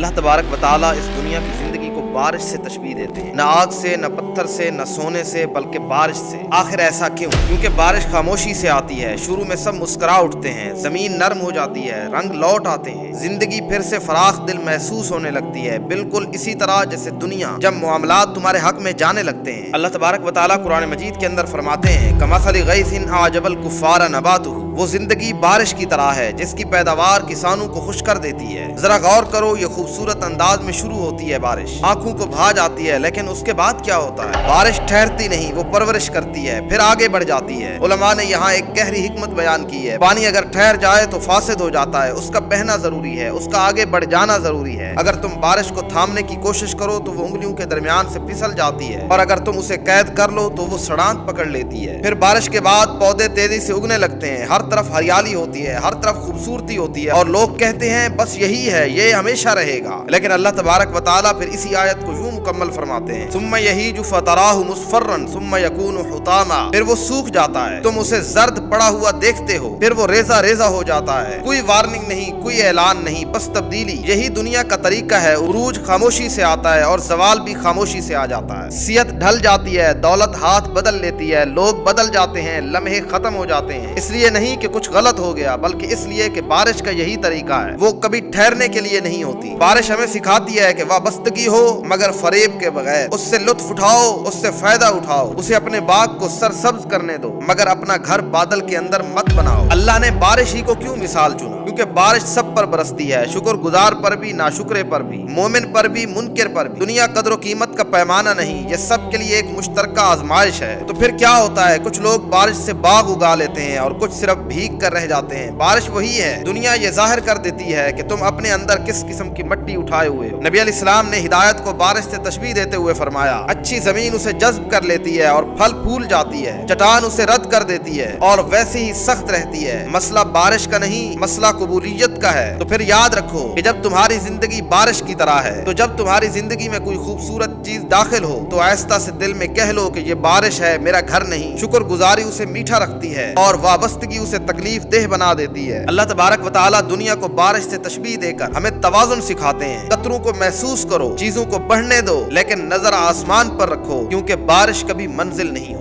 اللہ तबारक व तआला इस दुनिया की जिंदगी को बारिश से तशबीह देते हैं, न आग से, न पत्थर से, न सोने से, बल्कि बारिश से। आखिर ऐसा क्यों? क्योंकि बारिश खामोशी से आती है। शुरू में सब मुस्कुरा उठते हैं, जमीन नरम हो जाती है, रंग लौट आते हैं, जिंदगी फिर से फराख दिल महसूस होने लगती है, बिल्कुल इसी तरह जैसे दुनिया जब मामलात तुम्हारे हक में जाने लगते हैं। अल्लाह तबारक व तआला कुरान मजीद के अंदर फरमाते हैं, कमसली गैसिन आजबल कुफ्फार नबातुहु, वो जिंदगी बारिश की तरह है जिसकी पैदावार किसानों को खुश कर देती है। जरा गौर करो, ये खूबसूरत अंदाज में शुरू होती है बारिश, आंखों को भा जाती है, लेकिन उसके बाद क्या होता है? बारिश ठहरती नहीं, वो परवरिश करती है, फिर आगे बढ़ जाती है। उलमा ने यहाँ एक गहरी हिकमत बयान की है, पानी अगर ठहर जाए तो फासिद हो जाता है, उसका बहना जरूरी है, उसका आगे बढ़ जाना जरूरी है। अगर तुम बारिश को थामने की कोशिश करो तो वो उंगलियों के दरमियान से फिसल जाती है, और अगर तुम उसे कैद कर लो तो वो सड़ांत पकड़ लेती है। फिर बारिश के बाद पौधे तेजी से उगने लगते हैं, हर तरफ हरियाली होती है, हर तरफ खूबसूरती होती है, और लोग कहते हैं बस यही है, ये हमेशा रहेगा। लेकिन अल्लाह तबारक व तआला फिर इसी आयत को यूं मुकम्मल फरमाते हैं, सुम्मा यहीजु फतराहु मुस्फर्रन सुम्मा यकूनु हुतामा, फिर वो सूख जाता है, तुम उसे जर्द पड़ा हुआ देखते हो, फिर वो रेजा रेजा हो जाता है। कोई वार्निंग नहीं, कोई ऐलान नहीं, बस तब्दीली। यही दुनिया का तरीका है। उरूज खामोशी से आता है और जवाल भी खामोशी से आ जाता है। सियत ढल जाती है, दौलत हाथ बदल लेती है, लोग बदल जाते हैं, लम्हे खत्म हो जाते हैं। इसलिए नहीं कि कुछ गलत हो गया, बल्कि इसलिए कि बारिश का यही तरीका है, वो कभी ठहरने के लिए नहीं होती। बारिश हमें सिखाती है कि वाबस्तगी हो मगर फरेब के बगैर, उससे लुत्फ उठाओ, उससे फायदा उठाओ, उसे अपने बाग को सरसब्ज करने दो, मगर अपना घर बादल के अंदर मत बनाओ। अल्लाह ने बारिश ही को क्यों मिसाल चुना? क्योंकि बारिश सब पर बरसती है, शुक्रगुजार पर भी, नाशुक्रे पर भी, मोमिन पर भी, मुनकिर पर भी। दुनिया कदर कीमत का पैमाना नहीं, ये सब के लिए एक मुश्तरका आजमाइश है। तो फिर क्या होता है? कुछ लोग बारिश से बाग उगा लेते हैं और कुछ सिर्फ भीग कर रह जाते हैं। बारिश वही है, दुनिया ये जाहिर कर देती है कि तुम अपने अंदर किस किस्म की मिट्टी उठाए हुए हो। नबी अलैहिस्सलाम ने हिदायत को बारिश से तशबीह देते हुए फरमाया, अच्छी जमीन उसे जज्ब कर लेती है और फल फूल जाती है, चट्टान उसे रद्द कर देती है और वैसे ही सख्त रहती है। मसला बारिश का नहीं, मसला कबूलियत का है। तो फिर याद रखो कि जब तुम्हारी जिंदगी बारिश की तरह है, तो जब तुम्हारी जिंदगी में कोई खूबसूरत चीज दाखिल हो तो आहिस्ता से दिल में कह लो कि ये बारिश है, मेरा घर नहीं। शुक्रगुजारी उसे मीठा रखती है और वाबस्तगी उसे तकलीफ देह बना देती है। अल्लाह तबारक व तआला दुनिया को बारिश से तशबीह देकर हमें तवाज़ुन सिखाते हैं। कतरों को महसूस करो, चीजों को बढ़ने दो, लेकिन नजर आसमान पर रखो, क्योंकि बारिश कभी मंजिल नहीं हो।